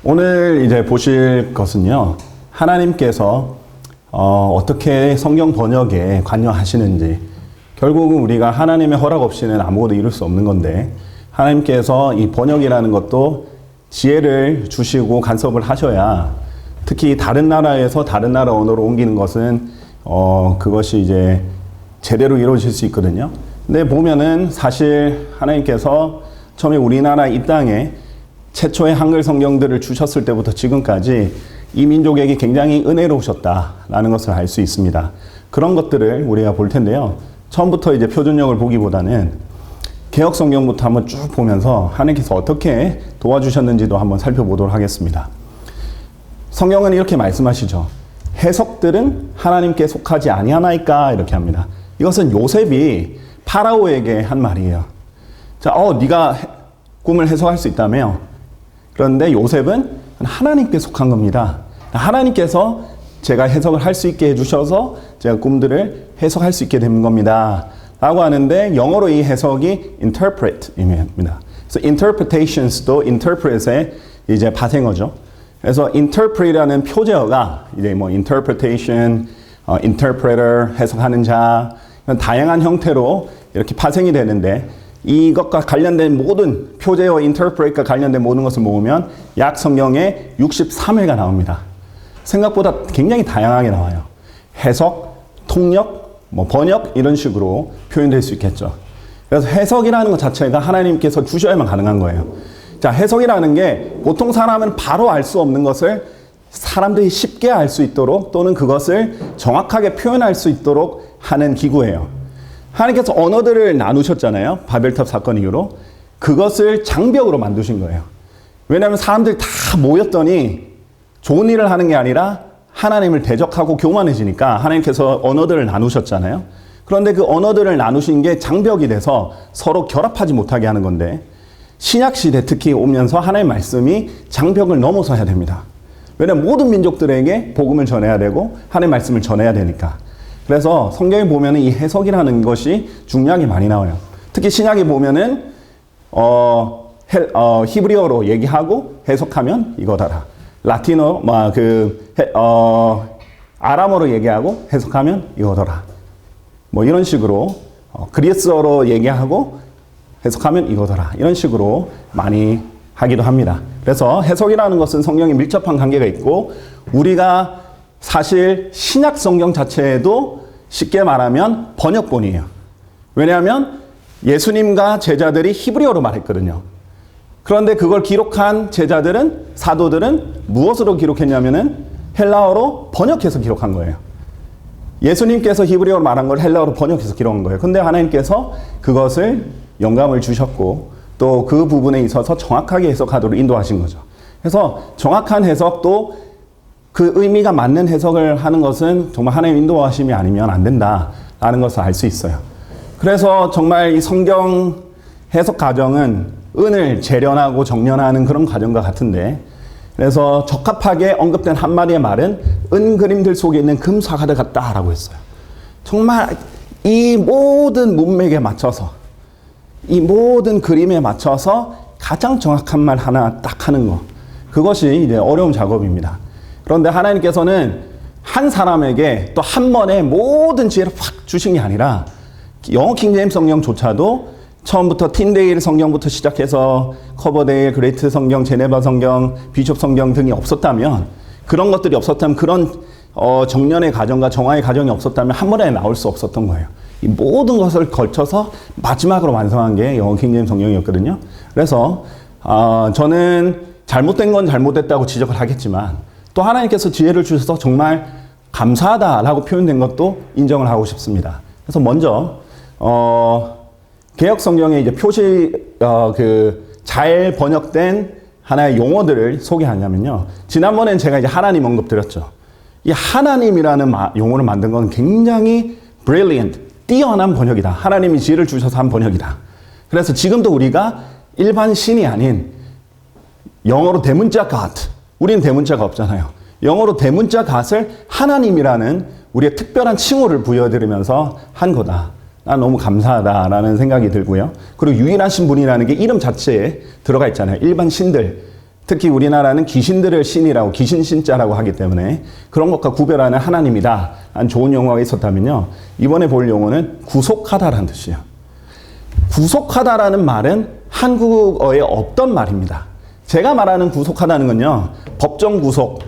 오늘 이제 보실 것은요, 하나님께서 어떻게 성경 번역에 관여하시는지, 결국은 우리가 하나님의 허락 없이는 아무것도 이룰 수 없는 건데, 하나님께서 이 번역이라는 것도 지혜를 주시고 간섭을 하셔야, 특히 다른 나라에서 다른 나라 언어로 옮기는 것은 그것이 이제 제대로 이루어질 수 있거든요. 근데 보면은 사실 하나님께서 처음에 우리나라 이 땅에 최초의 한글 성경들을 주셨을 때부터 지금까지 이 민족에게 굉장히 은혜로우셨다라는 것을 알 수 있습니다. 그런 것들을 우리가 볼 텐데요. 처음부터 이제 표준역을 보기보다는 개역 성경부터 한번 쭉 보면서 하나님께서 어떻게 도와주셨는지도 한번 살펴보도록 하겠습니다. 성경은 이렇게 말씀하시죠. 해석들은 하나님께 속하지 아니하나이까, 이렇게 합니다. 이것은 요셉이 파라오에게 한 말이에요. 자, 네가 꿈을 해석할 수 있다며? 그런데 요셉은 하나님께 속한 겁니다. 하나님께서 제가 해석을 할 수 있게 해주셔서 제가 꿈들을 해석할 수 있게 된 겁니다. 라고 하는데 영어로 이 해석이 interpret입니다. 그래서 interpretations도 interpret의 이제 파생어죠. 그래서 interpret이라는 표제어가 이제 뭐 interpretation, interpreter, 해석하는 자, 다양한 형태로 이렇게 파생이 되는데, 이것과 관련된 모든 표제어 interpret과 관련된 모든 것을 모으면 약 성경에 63회가 나옵니다. 생각보다 굉장히 다양하게 나와요. 해석, 통역, 번역 이런 식으로 표현될 수 있겠죠. 그래서 해석이라는 것 자체가 하나님께서 주셔야만 가능한 거예요. 자, 해석이라는 게 보통 사람은 바로 알 수 없는 것을 사람들이 쉽게 알 수 있도록, 또는 그것을 정확하게 표현할 수 있도록 하는 기구예요. 하나님께서 언어들을 나누셨잖아요. 바벨탑 사건 이후로. 그것을 장벽으로 만드신 거예요. 왜냐하면 사람들이 다 모였더니 좋은 일을 하는 게 아니라 하나님을 대적하고 교만해지니까 하나님께서 언어들을 나누셨잖아요. 그런데 그 언어들을 나누신 게 장벽이 돼서 서로 결합하지 못하게 하는 건데, 신약시대 특히 오면서 하나님의 말씀이 장벽을 넘어서야 됩니다. 왜냐하면 모든 민족들에게 복음을 전해야 되고 하나님의 말씀을 전해야 되니까. 그래서 성경에 보면은 이 해석이라는 것이 중요하게 많이 나와요. 특히 신약에 보면은 히브리어로 얘기하고 해석하면 이거더라. 라틴어 아람어로 얘기하고 해석하면 이거더라. 이런 식으로 그리스어로 얘기하고 해석하면 이거더라. 이런 식으로 많이 하기도 합니다. 그래서 해석이라는 것은 성경에 밀접한 관계가 있고, 우리가 사실 신약 성경 자체에도 쉽게 말하면 번역본이에요. 왜냐하면 예수님과 제자들이 히브리어로 말했거든요. 그런데 그걸 기록한 제자들은, 사도들은 무엇으로 기록했냐면은 헬라어로 번역해서 기록한 거예요. 예수님께서 히브리어로 말한 걸 헬라어로 번역해서 기록한 거예요. 근데 하나님께서 그것을 영감을 주셨고, 또 그 부분에 있어서 정확하게 해석하도록 인도하신 거죠. 그래서 정확한 해석도 그 의미가 맞는 해석을 하는 것은 정말 하나님의 인도하심이 아니면 안 된다라는 것을 알 수 있어요. 그래서 정말 이 성경 해석 과정은 은을 재련하고 정련하는 그런 과정과 같은데, 그래서 적합하게 언급된 한마디의 말은 은 그림들 속에 있는 금사과들 같다라고 했어요. 정말 이 모든 문맥에 맞춰서, 이 모든 그림에 맞춰서 가장 정확한 말 하나 딱 하는 거, 그것이 이제 어려운 작업입니다. 그런데 하나님께서는 한 사람에게 또 한 번에 모든 지혜를 확 주신 게 아니라, 영어 킹제임스 성경조차도 처음부터 틴데일 성경부터 시작해서 커버데일, 그레이트 성경, 제네바 성경, 비숍 성경 등이 없었다면, 그런 것들이 없었다면, 그런 정년의 과정과 정화의 과정이 없었다면 한 번에 나올 수 없었던 거예요. 이 모든 것을 걸쳐서 마지막으로 완성한 게 영어 킹제임스 성경이었거든요. 그래서 저는 잘못된 건 잘못됐다고 지적을 하겠지만, 또 하나님께서 지혜를 주셔서 정말 감사하다라고 표현된 것도 인정을 하고 싶습니다. 그래서 먼저 개역 성경에 이제 잘 번역된 하나의 용어들을 소개하냐면요. 지난번엔 제가 이제 하나님 언급드렸죠. 이 하나님이라는 용어를 만든 건 굉장히 brilliant, 뛰어난 번역이다. 하나님이 지혜를 주셔서 한 번역이다. 그래서 지금도 우리가 일반 신이 아닌 영어로 대문자 God, 우리는 대문자가 없잖아요. 영어로 대문자 God을 하나님이라는 우리의 특별한 칭호를 부여드리면서 한 거다. 난 너무 감사하다라는 생각이 들고요. 그리고 유일하신 분이라는 게 이름 자체에 들어가 있잖아요. 일반 신들, 특히 우리나라는 귀신들을 신이라고, 귀신 신자라고 하기 때문에 그런 것과 구별하는 하나님이다. 한 좋은 용어가 있었다면요. 이번에 볼 용어는 구속하다라는 뜻이에요. 구속하다라는 말은 한국어에 없던 말입니다. 제가 말하는 구속하다는 건요, 법정 구속,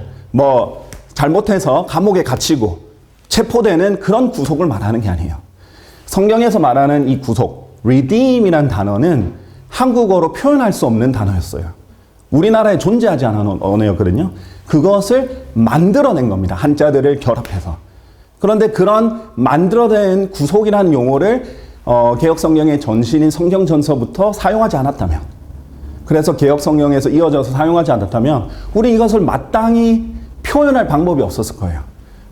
잘못해서 감옥에 갇히고 체포되는 그런 구속을 말하는 게 아니에요. 성경에서 말하는 이 구속, redeem이라는 단어는 한국어로 표현할 수 없는 단어였어요. 우리나라에 존재하지 않은 언어였거든요. 그것을 만들어낸 겁니다. 한자들을 결합해서. 그런데 그런 만들어낸 구속이라는 용어를 개혁성경의 전신인 성경전서부터 사용하지 않았다면, 그래서 개혁성경에서 이어져서 사용하지 않았다면 우리 이것을 마땅히 표현할 방법이 없었을 거예요.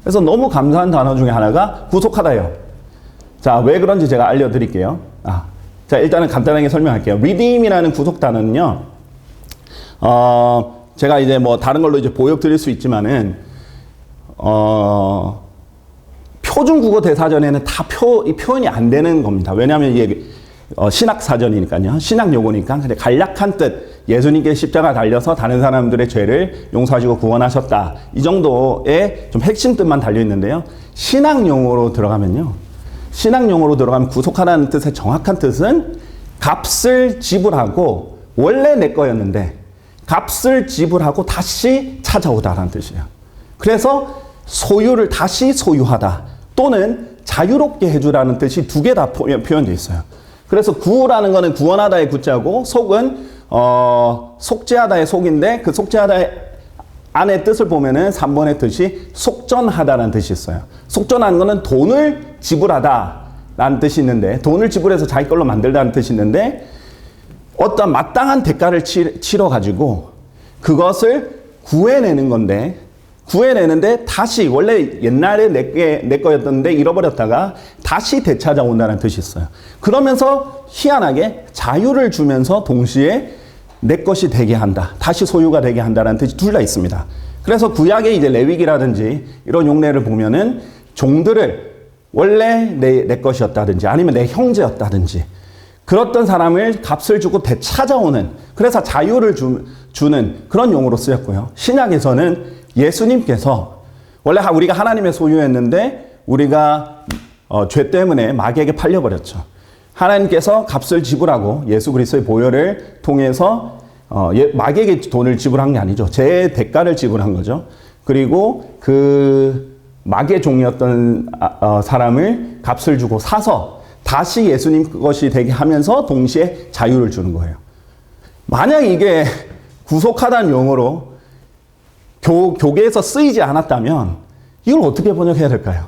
그래서 너무 감사한 단어 중에 하나가 구속하다예요. 자, 왜 그런지 제가 알려드릴게요. 자, 일단은 간단하게 설명할게요. redeem이라는 구속 단어는요, 제가 이제 다른 걸로 이제 보여드릴 수 있지만은, 표준 국어 대사전에는 다 표현이 안 되는 겁니다. 왜냐하면 이게 신학 사전이니까요. 신학 용어니까. 근데 간략한 뜻, 예수님께 십자가 달려서 다른 사람들의 죄를 용서하시고 구원하셨다. 이 정도의 좀 핵심 뜻만 달려 있는데요. 신학 용어로 들어가면 구속하라는 뜻의 정확한 뜻은 값을 지불하고, 원래 내 거였는데 값을 지불하고 다시 찾아오다라는 뜻이에요. 그래서 소유를 다시 소유하다, 또는 자유롭게 해주라는 뜻이 두 개 다 표현되어 있어요. 그래서 구라는 거는 구원하다의 구자고, 속은 속죄하다의 속인데, 그 속죄하다 안의 뜻을 보면은 3번의 뜻이 속전하다라는 뜻이 있어요. 속전하는 거는 돈을 지불하다라는 뜻이 있는데, 돈을 지불해서 자기 걸로 만들다는 뜻이 있는데, 어떤 마땅한 대가를 치러가지고 그것을 구해내는 건데, 구해내는데 다시 원래 옛날에 내 거였던데 잃어버렸다가 다시 되찾아온다는 뜻이 있어요. 그러면서 희한하게 자유를 주면서 동시에 내 것이 되게 한다, 다시 소유가 되게 한다는 뜻이 둘 다 있습니다. 그래서 구약의 이제 레위기라든지 이런 용례를 보면은 종들을 원래 내 것이었다든지 아니면 내 형제였다든지 그렇던 사람을 값을 주고 되찾아오는, 그래서 자유를 주는 그런 용어로 쓰였고요. 신약에서는 예수님께서 원래 우리가 하나님의 소유였는데 우리가 죄 때문에 마귀에게 팔려버렸죠. 하나님께서 값을 지불하고 예수 그리스도의 보혈을 통해서 마귀에게 돈을 지불한 게 아니죠. 제 대가를 지불한 거죠. 그리고 그 마귀의 종이었던 사람을 값을 주고 사서 다시 예수님 것이 되게 하면서 동시에 자유를 주는 거예요. 만약 이게 구속하다는 용어로 교계에서 쓰이지 않았다면 이걸 어떻게 번역해야 될까요?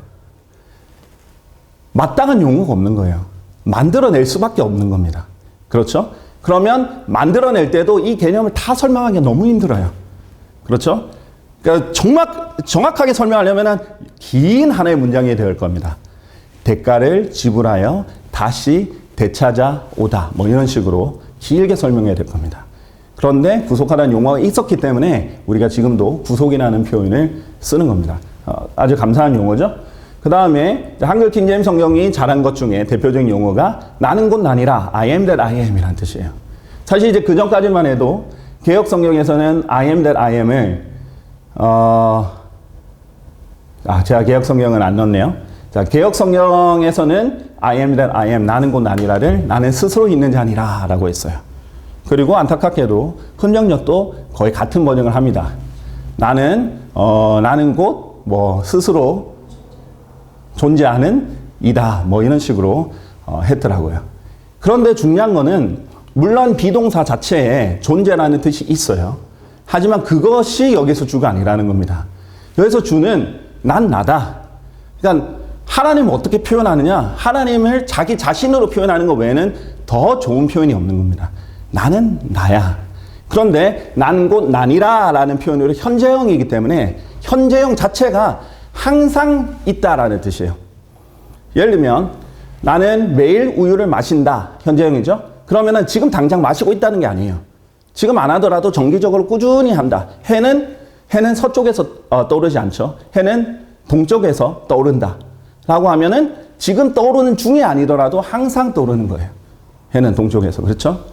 마땅한 용어가 없는 거예요. 만들어낼 수밖에 없는 겁니다. 그렇죠? 그러면 만들어낼 때도 이 개념을 다 설명하기가 너무 힘들어요. 그렇죠? 그러니까 정확하게 설명하려면 긴 하나의 문장이 될 겁니다. 대가를 지불하여 다시 되찾아오다. 이런 식으로 길게 설명해야 될 겁니다. 그런데 구속하다는 용어가 있었기 때문에 우리가 지금도 구속이라는 표현을 쓰는 겁니다. 아주 감사한 용어죠. 그 다음에 한글 킹제임스 성경이 잘한 것 중에 대표적인 용어가 나는 곧 나니라, I am that I am 이라는 뜻이에요. 사실 이제 그 전까지만 해도 개혁 성경에서는 I am that I am을 제가 개혁 성경은 안 넣었네요. 자, 개혁 성경에서는 I am that I am, 나는 곧 나니라를 나는 스스로 있는 자니라 라고 했어요. 그리고 안타깝게도 흔정역도 거의 같은 번역을 합니다. 나는 곧 스스로 존재하는 이다, 이런 식으로 했더라고요. 그런데 중요한 거는 물론 비동사 자체에 존재라는 뜻이 있어요. 하지만 그것이 여기서 주가 아니라는 겁니다. 여기서 주는 난 나다. 그러니까 하나님을 어떻게 표현하느냐? 하나님을 자기 자신으로 표현하는 것 외에는 더 좋은 표현이 없는 겁니다. 나는 나야. 그런데 난 곧 나니라 라는 표현으로 현재형이기 때문에 현재형 자체가 항상 있다라는 뜻이에요. 예를 들면 나는 매일 우유를 마신다. 현재형이죠. 그러면은 지금 당장 마시고 있다는 게 아니에요. 지금 안 하더라도 정기적으로 꾸준히 한다. 해는 서쪽에서 떠오르지 않죠. 해는 동쪽에서 떠오른다. 라고 하면은 지금 떠오르는 중이 아니더라도 항상 떠오르는 거예요. 해는 동쪽에서. 그렇죠?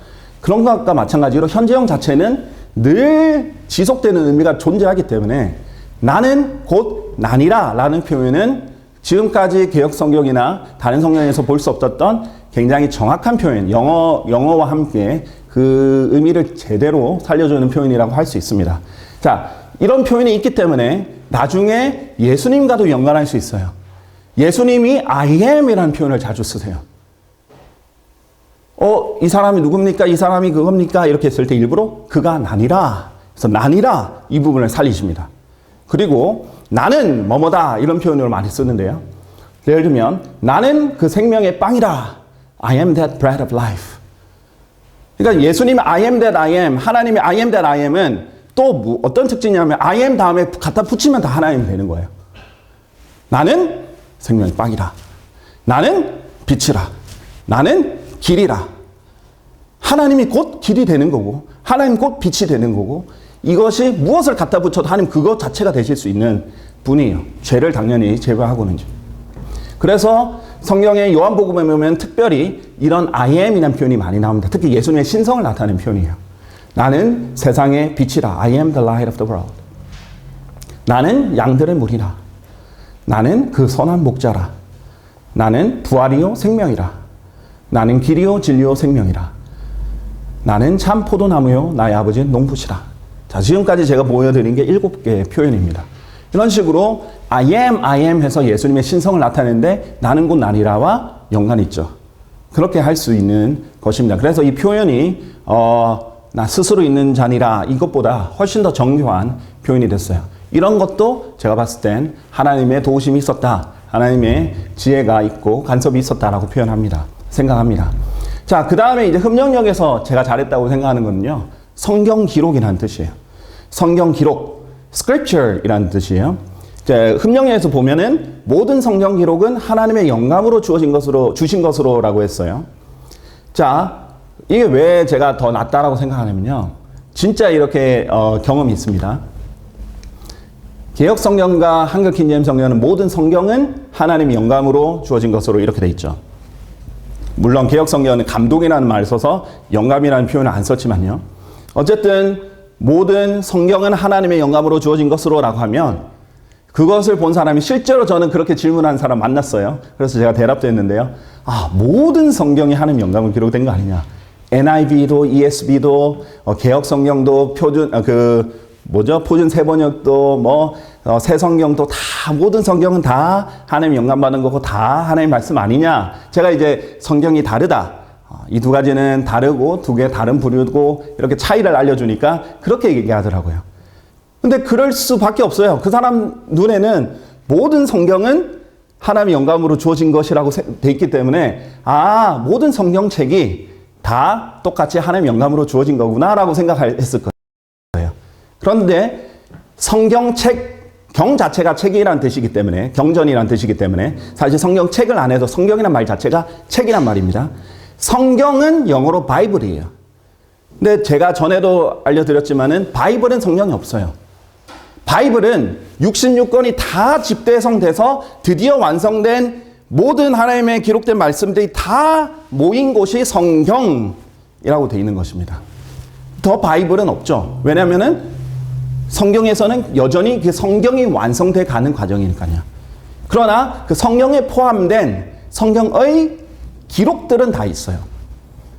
그런 것과 마찬가지로 현재형 자체는 늘 지속되는 의미가 존재하기 때문에 나는 곧 나니라 라는 표현은 지금까지 개역 성경이나 다른 성경에서 볼 수 없었던 굉장히 정확한 표현, 영어와 함께 그 의미를 제대로 살려주는 표현이라고 할 수 있습니다. 자, 이런 표현이 있기 때문에 나중에 예수님과도 연관할 수 있어요. 예수님이 I am이라는 표현을 자주 쓰세요. 이 사람이 누굽니까? 이 사람이 그겁니까? 이렇게 했을 때 일부러 그가 나니라. 그래서 나니라 이 부분을 살리십니다. 그리고 나는 뭐뭐다 이런 표현을 많이 쓰는데요. 예를 들면 나는 그 생명의 빵이라. I am that bread of life. 그러니까 예수님의 I am that I am, 하나님의 I am that I am은 또 어떤 특징이냐면 I am 다음에 갖다 붙이면 다 하나님이 되는 거예요. 나는 생명의 빵이라. 나는 빛이라. 나는 길이라. 하나님이 곧 길이 되는 거고 하나님 곧 빛이 되는 거고 이것이 무엇을 갖다 붙여도 하나님 그것 자체가 되실 수 있는 분이에요. 죄를 당연히 제거하고는. 그래서 성경의 요한복음에 보면 특별히 이런 I am이라는 표현이 많이 나옵니다. 특히 예수님의 신성을 나타내는 표현이에요. 나는 세상의 빛이라. I am the light of the world. 나는 양들의 물이라. 나는 그 선한 목자라. 나는 부활이요 생명이라. 나는 길이요 진리요 생명이라. 나는 참 포도나무요 나의 아버지는 농부시라. 자, 지금까지 제가 보여드린 게 7개의 표현입니다. 이런 식으로 I am 해서 예수님의 신성을 나타내는데 나는 곧 나니라와 연관이 있죠. 그렇게 할 수 있는 것입니다. 그래서 이 표현이 나 스스로 있는 자니라 이것보다 훨씬 더 정교한 표현이 됐어요. 이런 것도 제가 봤을 땐 하나님의 도우심이 있었다. 하나님의 지혜가 있고 간섭이 있었다라고 생각합니다. 자, 그 다음에 이제 흡령역에서 제가 잘했다고 생각하는 거는요. 성경 기록이라는 뜻이에요. 성경 기록, scripture이라는 뜻이에요. 흡령역에서 보면은 모든 성경 기록은 하나님의 영감으로 주신 것으로라고 했어요. 자, 이게 왜 제가 더 낫다라고 생각하냐면요. 진짜 이렇게 경험이 있습니다. 개역 성경과 한글 킹제임스 성경은 모든 성경은 하나님의 영감으로 주어진 것으로 이렇게 돼 있죠. 물론 개역 성경은 감동이라는 말을 써서 영감이라는 표현을 안 썼지만요. 어쨌든 모든 성경은 하나님의 영감으로 주어진 것으로라고 하면 그것을 본 사람이 실제로 저는 그렇게 질문한 사람 만났어요. 그래서 제가 대답도 했는데요. 모든 성경이 하나님의 영감으로 기록된 거 아니냐. NIV도 ESV도 개역 성경도 표준 세번역도 새 성경도 다 모든 성경은 다 하나님 영감 받은 거고 다 하나님 말씀 아니냐. 제가 이제 성경이 다르다. 이 두 가지는 다르고 두 개 다른 부류고 이렇게 차이를 알려주니까 그렇게 얘기하더라고요. 근데 그럴 수밖에 없어요. 그 사람 눈에는 모든 성경은 하나님의 영감으로 주어진 것이라고 돼 있기 때문에 모든 성경책이 다 똑같이 하나님의 영감으로 주어진 거구나라고 생각했을 거예요. 그런데 성경책, 경 자체가 책이라는 뜻이기 때문에 경전이라는 뜻이기 때문에 사실 성경책을 안 해도 성경이라는 말 자체가 책이란 말입니다. 성경은 영어로 바이블이에요. 근데 제가 전에도 알려드렸지만은 바이블은 성경이 없어요. 바이블은 66권이 다 집대성돼서 드디어 완성된 모든 하나님의 기록된 말씀들이 다 모인 곳이 성경이라고 되어 있는 것입니다. 더 바이블은 없죠. 왜냐하면은 성경에서는 여전히 그 성경이 완성돼 가는 과정이니까요. 그러나 그 성경에 포함된 성경의 기록들은 다 있어요.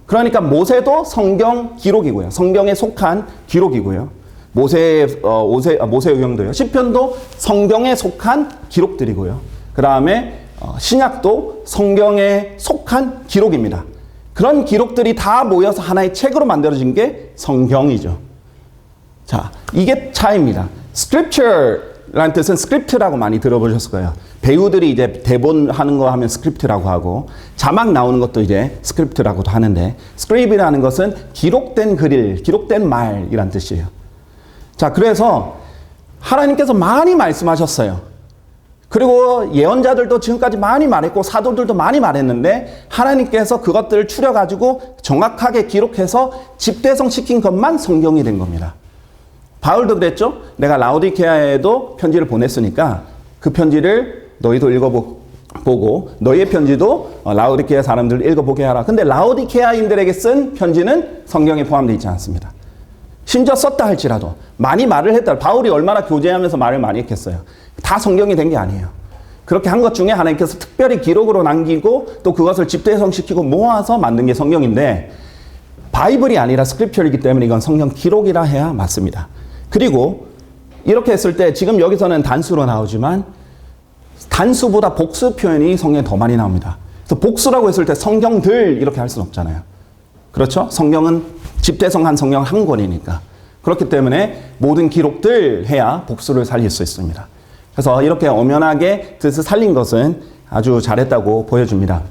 그러니까 모세도 성경 기록이고요. 성경에 속한 기록이고요. 모세의경도요. 시편도 성경에 속한 기록들이고요. 그 다음에 신약도 성경에 속한 기록입니다. 그런 기록들이 다 모여서 하나의 책으로 만들어진 게 성경이죠. 자, 이게 차이입니다. scripture라는 뜻은 script라고 많이 들어보셨을 거예요. 배우들이 이제 대본 하는 거 하면 script라고 하고 자막 나오는 것도 이제 script라고도 하는데 script이라는 것은 기록된 글, 기록된 말이란 뜻이에요. 자, 그래서 하나님께서 많이 말씀하셨어요. 그리고 예언자들도 지금까지 많이 말했고 사도들도 많이 말했는데 하나님께서 그것들을 추려가지고 정확하게 기록해서 집대성시킨 것만 성경이 된 겁니다. 바울도 그랬죠. 내가 라오디케아에도 편지를 보냈으니까 그 편지를 너희도 읽어보고 너희의 편지도 라오디케아 사람들 읽어보게 하라. 근데 라오디케아인들에게 쓴 편지는 성경에 포함되어 있지 않습니다. 심지어 썼다 할지라도 많이 말을 했다. 바울이 얼마나 교제하면서 말을 많이 했겠어요. 다 성경이 된 게 아니에요. 그렇게 한 것 중에 하나님께서 특별히 기록으로 남기고 또 그것을 집대성시키고 모아서 만든 게 성경인데 바이블이 아니라 스크립처이기 때문에 이건 성경 기록이라 해야 맞습니다. 그리고 이렇게 했을 때 지금 여기서는 단수로 나오지만 단수보다 복수 표현이 성경에 더 많이 나옵니다. 그래서 복수라고 했을 때 성경들 이렇게 할 수는 없잖아요. 그렇죠? 성경은 집대성한 성경 한 권이니까. 그렇기 때문에 모든 기록들 해야 복수를 살릴 수 있습니다. 그래서 이렇게 엄연하게 뜻을 살린 것은 아주 잘했다고 보여줍니다.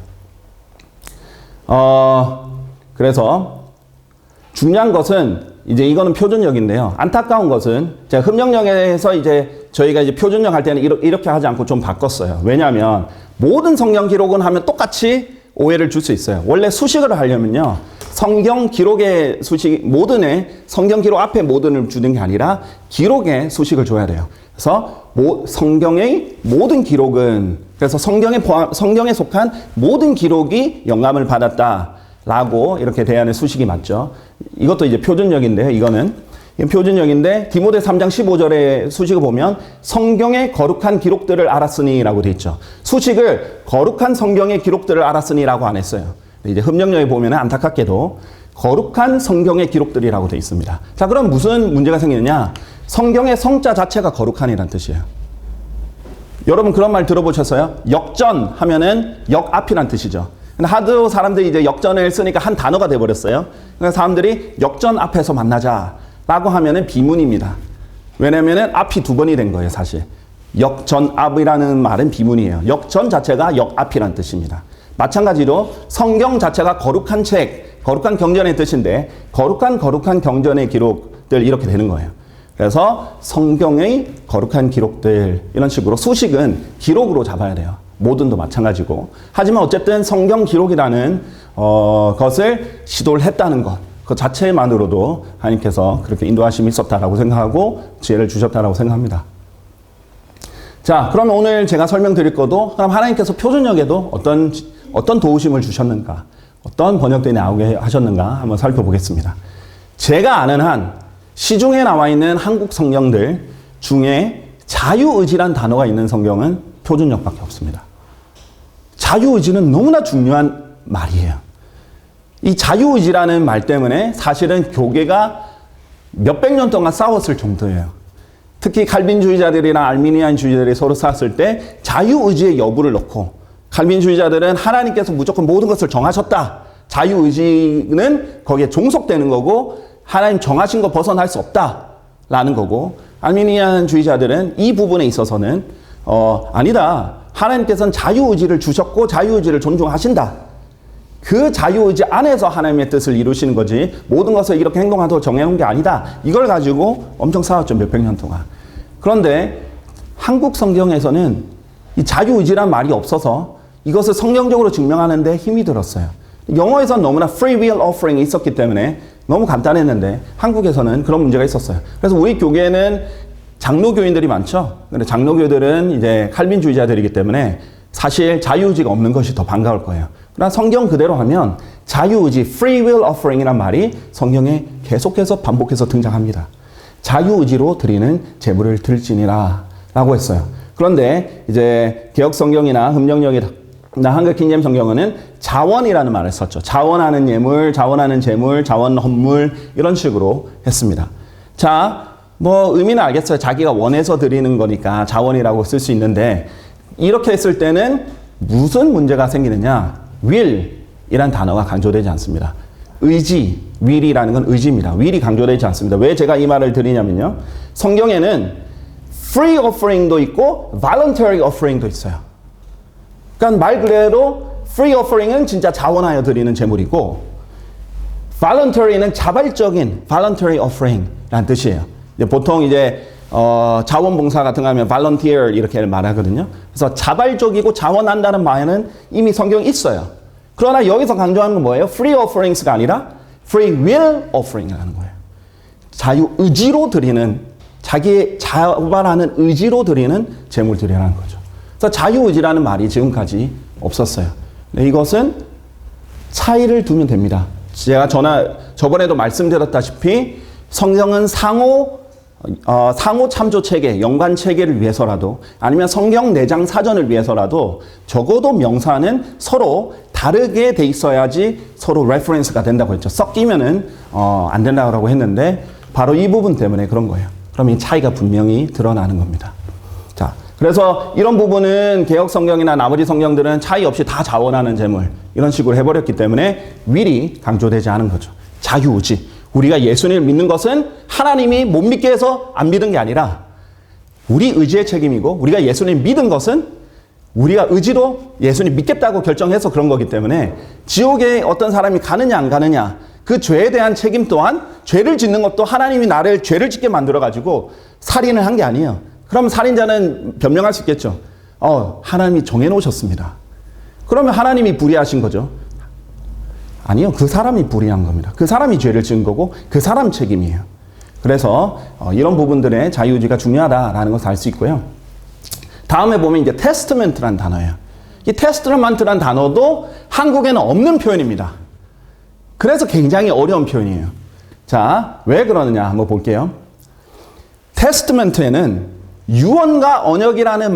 그래서 중요한 것은 이제 이거는 표준역인데요. 안타까운 것은 제가 흡력역에서 이제 저희가 이제 표준역 할 때는 이렇게 하지 않고 좀 바꿨어요. 왜냐하면 모든 성경 기록은 하면 똑같이 오해를 줄 수 있어요. 원래 수식을 하려면요. 성경 기록의 수식, 모든의 성경 기록 앞에 모든을 주는 게 아니라 기록의 수식을 줘야 돼요. 그래서 성경의 모든 기록은 그래서 성경에 속한 모든 기록이 영감을 받았다라고 이렇게 대하는 수식이 맞죠. 이것도 이제 표준역인데요. 이거는 표준역인데 디모데 3장 15절의 수식을 보면 성경의 거룩한 기록들을 알았으니라고 돼 있죠. 수식을 거룩한 성경의 기록들을 알았으니라고 안 했어요. 이제 흡력역에 보면 안타깝게도 거룩한 성경의 기록들이라고 돼 있습니다. 자, 그럼 무슨 문제가 생기느냐? 성경의 성자 자체가 거룩한이란 뜻이에요. 여러분 그런 말 들어보셨어요? 역전 하면은 역 앞이란 뜻이죠. 근데 하도 사람들이 이제 역전을 쓰니까 한 단어가 돼버렸어요. 그래서 사람들이 역전 앞에서 만나자라고 하면은 비문입니다. 왜냐면은 앞이 두 번이 된 거예요, 사실. 역전 앞이라는 말은 비문이에요. 역전 자체가 역 앞이란 뜻입니다. 마찬가지로 성경 자체가 거룩한 책, 거룩한 경전의 뜻인데 거룩한 경전의 기록들 이렇게 되는 거예요. 그래서 성경의 거룩한 기록들 이런 식으로 수식은 기록으로 잡아야 돼요. 모든도 마찬가지고. 하지만 어쨌든 성경 기록이라는 것을 시도를 했다는 것, 그 자체만으로도 하나님께서 그렇게 인도하심이 있었다라고 생각하고 지혜를 주셨다라고 생각합니다. 자, 그러면 오늘 제가 설명드릴 것도 그럼 하나님께서 표준역에도 어떤 도우심을 주셨는가, 어떤 번역들이 나오게 하셨는가 한번 살펴보겠습니다. 제가 아는 한 시중에 나와 있는 한국 성경들 중에 자유의지란 단어가 있는 성경은 표준역밖에 없습니다. 자유의지는 너무나 중요한 말이에요. 이 자유의지라는 말 때문에 사실은 교계가 몇백 년 동안 싸웠을 정도예요. 특히 칼빈주의자들이랑 알미니안주의자들이 서로 싸웠을 때 자유의지의 여부를 놓고 칼빈주의자들은 하나님께서 무조건 모든 것을 정하셨다. 자유의지는 거기에 종속되는 거고 하나님 정하신 거 벗어날 수 없다라는 거고 알미니안주의자들은 이 부분에 있어서는 아니다. 하나님께서는 자유의지를 주셨고 자유의지를 존중하신다. 그 자유의지 안에서 하나님의 뜻을 이루시는 거지 모든 것을 이렇게 행동하도록 정해놓은 게 아니다. 이걸 가지고 엄청 싸웠죠. 몇백 년 동안. 그런데 한국 성경에서는 이 자유의지란 말이 없어서 이것을 성경적으로 증명하는데 힘이 들었어요. 영어에서는 너무나 free will offering이 있었기 때문에 너무 간단했는데 한국에서는 그런 문제가 있었어요. 그래서 우리 교계에는 장로교인들이 많죠. 근데 장로교들은 이제 칼빈주의자들이기 때문에 사실 자유의지가 없는 것이 더 반가울 거예요. 그러나 성경 그대로 하면 자유의지, free will offering이란 말이 성경에 계속해서 반복해서 등장합니다. 자유의지로 드리는 제물을 드릴지니라 라고 했어요. 그런데 이제 개혁성경이나 흡력역이나 한글 킹제임 성경은 자원이라는 말을 썼죠. 자원하는 예물, 자원하는 제물, 자원 헌물 이런 식으로 했습니다. 자, 뭐 의미는 알겠어요. 자기가 원해서 드리는 거니까 자원이라고 쓸 수 있는데 이렇게 했을 때는 무슨 문제가 생기느냐? will이란 단어가 강조되지 않습니다. 의지, will이라는 건 의지입니다. will이 강조되지 않습니다. 왜 제가 이 말을 드리냐면요. 성경에는 free offering도 있고 voluntary offering도 있어요. 그러니까 말 그대로 free offering은 진짜 자원하여 드리는 제물이고 voluntary는 자발적인 voluntary offering.라는 뜻이에요. 보통 이제 자원봉사 같은 거 하면 volunteer 이렇게 말하거든요. 그래서 자발적이고 자원한다는 말은 이미 성경에 있어요. 그러나 여기서 강조하는 건 뭐예요? free offerings가 아니라 free will offering이라는 거예요. 자유의지로 드리는 자기의 자발하는 의지로 드리는 제물들이라는 거죠. 그래서 자유의지라는 말이 지금까지 없었어요. 근데 이것은 차이를 두면 됩니다. 제가 저번에도 말씀드렸다시피 성경은 상호 참조 체계, 연관 체계를 위해서라도 아니면 성경 내장 사전을 위해서라도 적어도 명사는 서로 다르게 돼 있어야지 서로 레퍼런스가 된다고 했죠. 섞이면은 안 된다고 했는데 바로 이 부분 때문에 그런 거예요. 그럼 이 차이가 분명히 드러나는 겁니다. 자, 그래서 이런 부분은 개역 성경이나 나머지 성경들은 차이 없이 다 자원하는 재물 이런 식으로 해버렸기 때문에 미리 강조되지 않은 거죠. 자유의지. 우리가 예수님을 믿는 것은 하나님이 못 믿게 해서 안 믿은 게 아니라 우리 의지의 책임이고 우리가 예수님 믿은 것은 우리가 의지로 예수님 믿겠다고 결정해서 그런 거기 때문에 지옥에 어떤 사람이 가느냐 안 가느냐 그 죄에 대한 책임 또한 죄를 짓는 것도 하나님이 나를 죄를 짓게 만들어가지고 살인을 한 게 아니에요. 그럼 살인자는 변명할 수 있겠죠. 하나님이 정해놓으셨습니다. 그러면 하나님이 불의하신 거죠. 아니요. 그 사람이 불의한 겁니다. 그 사람이 죄를 지은 거고 그 사람 책임이에요. 그래서 이런 부분들의 자유의지가 중요하다라는 것을 알 수 있고요. 다음에 보면 이제 테스트멘트란 단어예요. 이 테스트멘트란 단어도 한국에는 없는 표현입니다. 그래서 굉장히 어려운 표현이에요. 자, 왜 그러느냐 한번 볼게요. 테스트멘트에는 유언과 언약이라는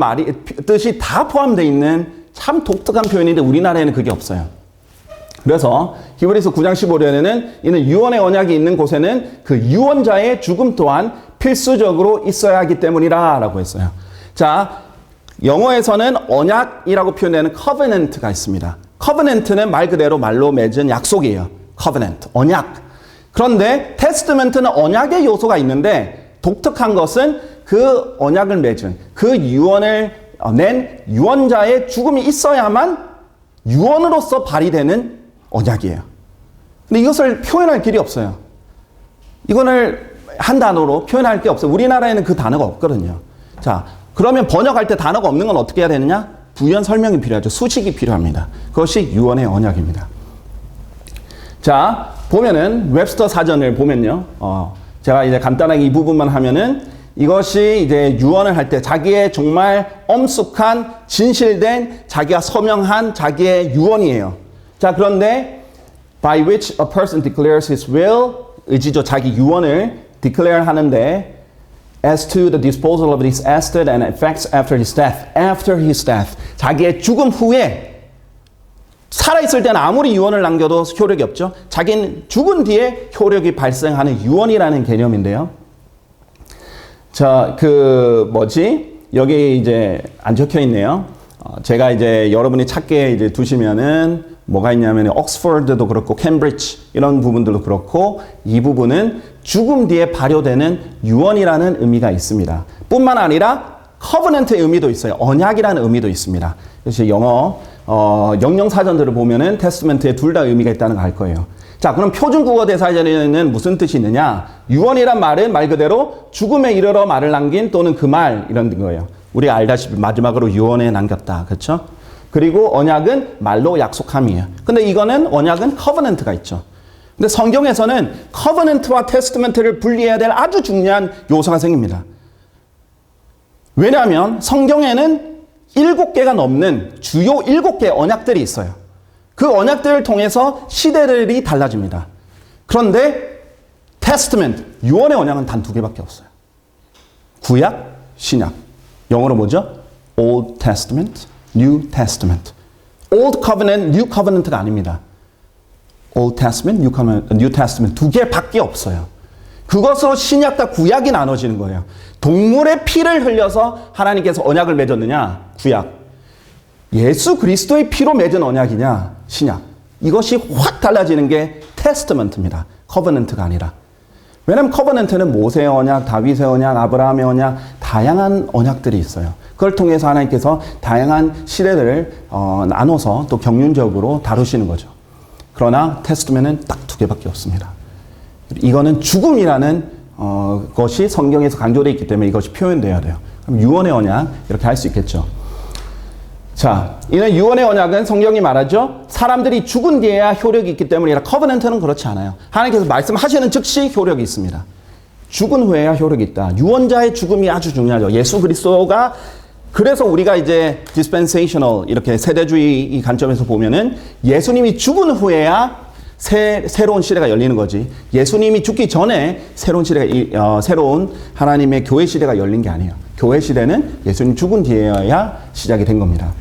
뜻이 다 포함되어 있는 참 독특한 표현인데 우리나라에는 그게 없어요. 그래서 히브리서 9장 15절에는 이는 유언의 언약이 있는 곳에는 그 유언자의 죽음 또한 필수적으로 있어야 하기 때문이라 라고 했어요. 자, 영어에서는 언약이라고 표현되는 covenant가 있습니다. covenant는 말 그대로 말로 맺은 약속이에요. covenant, 언약. 그런데 testament는 언약의 요소가 있는데 독특한 것은 그 언약을 맺은 그 유언을 낸 유언자의 죽음이 있어야만 유언으로서 발휘되는 언약이에요. 근데 이것을 표현할 길이 없어요. 이거를 한 단어로 표현할 게 없어요. 우리나라에는 그 단어가 없거든요. 자, 그러면 번역할 때 단어가 없는 건 어떻게 해야 되느냐? 부연 설명이 필요하죠. 수식이 필요합니다. 그것이 유언의 언약입니다. 자, 보면은 웹스터 사전을 보면요. 제가 이제 간단하게 이 부분만 하면은 이것이 이제 유언을 할 때 자기의 정말 엄숙한 진실된 자기가 서명한 자기의 유언이에요. 자, 그런데 by which a person declares his will, 의지죠. 자기 유언을 declare 하는데 as to the disposal of his estate and effects after his death. after his death. 자기의 죽음 후에 살아있을 때는 아무리 유언을 남겨도 효력이 없죠. 자기는 죽은 뒤에 효력이 발생하는 유언이라는 개념인데요. 자, 여기 이제 안 적혀 있네요. 제가 이제 여러분이 찾게 이제 두시면은 뭐가 있냐면 옥스퍼드도 그렇고 캠브리지 이런 부분들도 그렇고 이 부분은 죽음 뒤에 발효되는 유언이라는 의미가 있습니다. 뿐만 아니라 커버넌트의 의미도 있어요. 언약이라는 의미도 있습니다. 그래서 영어 영영 사전들을 보면은 테스트멘트에 둘 다 의미가 있다는 걸 알 거예요. 자, 그럼 표준 국어 대사전에는 무슨 뜻이 있느냐? 유언이란 말은 말 그대로 죽음에 이르러 말을 남긴 또는 그 말 이런 거예요. 우리가 알다시피 마지막으로 유언에 남겼다. 그렇죠? 그리고 언약은 말로 약속함이에요. 근데 이거는 언약은 커버넌트가 있죠. 근데 성경에서는 커버넌트와 테스트멘트를 분리해야 될 아주 중요한 요소가 생깁니다. 왜냐하면 성경에는 7개가 넘는 주요 7개의 언약들이 있어요. 그 언약들을 통해서 시대들이 달라집니다. 그런데 테스트멘트, 유언의 언약은 단 2개밖에 없어요. 구약, 신약. 영어로 뭐죠? Old Testament, New Testament. Old Covenant, New Covenant가 아닙니다. Old Testament, New Testament 2개밖에 없어요. 그것으로 신약과 구약이 나눠지는 거예요. 동물의 피를 흘려서 하나님께서 언약을 맺었느냐? 구약. 예수 그리스도의 피로 맺은 언약이냐? 신약. 이것이 확 달라지는 게 테스트먼트입니다. 커버넌트가 아니라. 왜냐하면 커버넌트는 모세의 언약, 다윗의 언약, 아브라함의 언약, 다양한 언약들이 있어요. 그걸 통해서 하나님께서 다양한 시대들을 나눠서 또 경륜적으로 다루시는 거죠. 그러나 테스트먼트는 딱 2개밖에 없습니다. 이거는 죽음이라는 것이 성경에서 강조되어 있기 때문에 이것이 표현되어야 돼요. 그럼 유언의 언약 이렇게 할 수 있겠죠. 자, 이는 유언의 언약은 성경이 말하죠. 사람들이 죽은 뒤에야 효력이 있기 때문이라 커버넌트는 그렇지 않아요. 하나님께서 말씀하시는 즉시 효력이 있습니다. 죽은 후에야 효력이 있다. 유언자의 죽음이 아주 중요하죠. 예수 그리스도가 그래서 우리가 이제 dispensational 이렇게 세대주의 이 관점에서 보면은 예수님이 죽은 후에야 새로운 시대가 열리는 거지. 예수님이 죽기 전에 새로운 하나님의 교회 시대가 열린 게 아니에요. 교회 시대는 예수님 죽은 뒤에야 시작이 된 겁니다.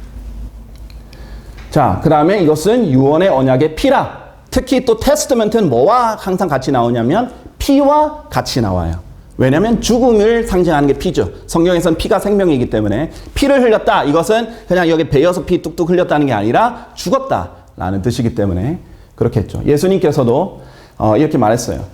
자, 그 다음에 이것은 유언의 언약의 피라. 특히 또 테스트먼트는 뭐와 항상 같이 나오냐면 피와 같이 나와요. 왜냐하면 죽음을 상징하는 게 피죠. 성경에서는 피가 생명이기 때문에 피를 흘렸다. 이것은 그냥 여기 베어서 피 뚝뚝 흘렸다는 게 아니라 죽었다라는 뜻이기 때문에 그렇게 했죠. 예수님께서도 이렇게 말했어요.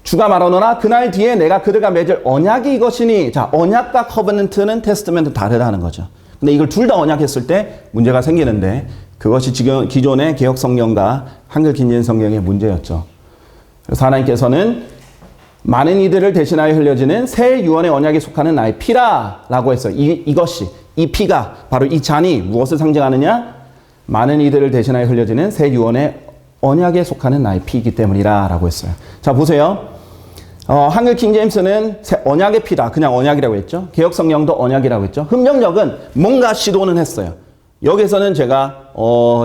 주가 말하노라 그날 뒤에 내가 그들과 맺을 언약이 이것이니. 자, 언약과 커버넌트는 테스트먼트 다르다는 거죠. 근데 이걸 둘 다 언약했을 때 문제가 생기는데 그것이 지금 기존의 개혁 성경과 한글 긴진 성경의 문제였죠. 그래서 하나님께서는 많은 이들을 대신하여 흘려지는 새 유언의 언약에 속하는 나의 피라라고 했어요. 이것이 이 피가 바로 이 잔이 무엇을 상징하느냐? 많은 이들을 대신하여 흘려지는 새 유언의 언약에 속하는 나의 피이기 때문이라라고 했어요. 자, 보세요. 한글 킹제임스는 언약의 피다. 그냥 언약이라고 했죠. 개혁 성경도 언약이라고 했죠. 흠령역은 뭔가 시도는 했어요. 여기서는 제가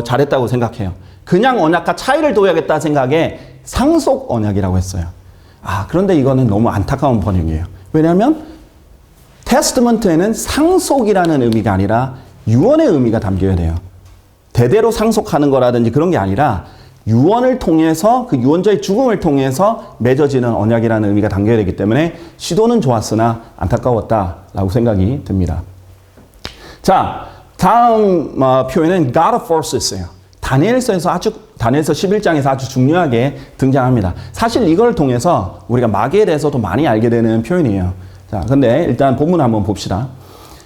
잘했다고 생각해요. 그냥 언약과 차이를 둬야겠다 생각에 상속 언약이라고 했어요. 그런데 이거는 너무 안타까운 번역이에요. 왜냐하면 테스트먼트에는 상속이라는 의미가 아니라 유언의 의미가 담겨야 돼요. 대대로 상속하는 거라든지 그런 게 아니라 유언을 통해서 그 유언자의 죽음을 통해서 맺어지는 언약이라는 의미가 담겨야 되기 때문에 시도는 좋았으나 안타까웠다라고 생각이 듭니다. 자, 다음 표현은 God of Forces예요. 다니엘서 11장에서 아주 중요하게 등장합니다. 사실 이걸 통해서 우리가 마귀에 대해서도 많이 알게 되는 표현이에요. 자, 근데 일단 본문 한번 봅시다.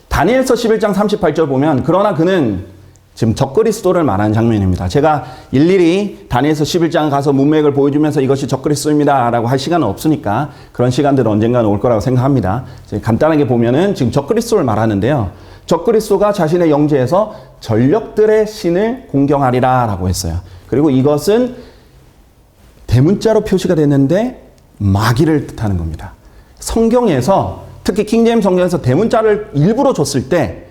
다니엘서 11장 38절 보면 그러나 그는 지금 적그리스도를 말하는 장면입니다. 제가 일일이 다니엘서 11장 가서 문맥을 보여주면서 이것이 적그리스도입니다 라고 할 시간은 없으니까 그런 시간들은 언젠가는 올 거라고 생각합니다. 간단하게 보면은 지금 적그리스도를 말하는데요. 적그리스도가 자신의 영지에서 전력들의 신을 공경하리라 라고 했어요. 그리고 이것은 대문자로 표시가 됐는데 마귀를 뜻하는 겁니다. 성경에서 특히 킹제임스 성경에서 대문자를 일부러 줬을 때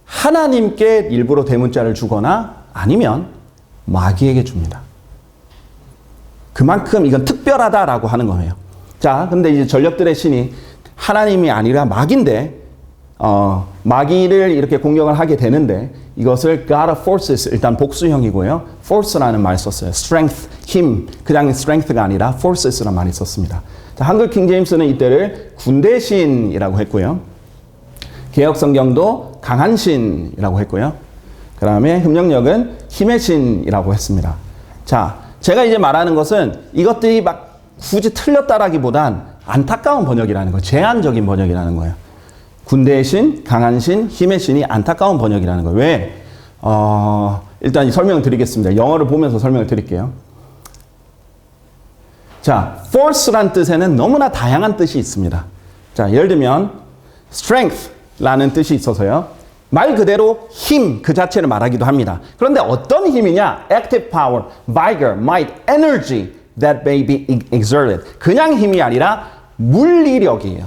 하나님께 일부러 대문자를 주거나 아니면 마귀에게 줍니다. 그만큼 이건 특별하다라고 하는 거예요. 자, 근데 이제 전력들의 신이 하나님이 아니라 마귀인데 마귀를 이렇게 공격을 하게 되는데 이것을 God of Forces, 일단 복수형이고요. Force라는 말을 썼어요. Strength, 힘. 그냥 Strength가 아니라 Forces라는 말을 썼습니다. 자, 한글 킹제임스는 이때를 군대 신이라고 했고요. 개혁 성경도 강한 신이라고 했고요. 그 다음에 흠령역은 힘의 신이라고 했습니다. 자, 제가 이제 말하는 것은 이것들이 막 굳이 틀렸다라기보단 안타까운 번역이라는 거예요. 제한적인 번역이라는 거예요. 군대의 신, 강한 신, 힘의 신이 안타까운 번역이라는 거예요. 왜? 일단 설명을 드리겠습니다. 영어를 보면서 설명을 드릴게요. 자, force란 뜻에는 너무나 다양한 뜻이 있습니다. 자, 예를 들면 strength 라는 뜻이 있어서요. 말 그대로 힘 그 자체를 말하기도 합니다. 그런데 어떤 힘이냐? Active power, vigor, might, energy that may be exerted. 그냥 힘이 아니라 물리력이에요.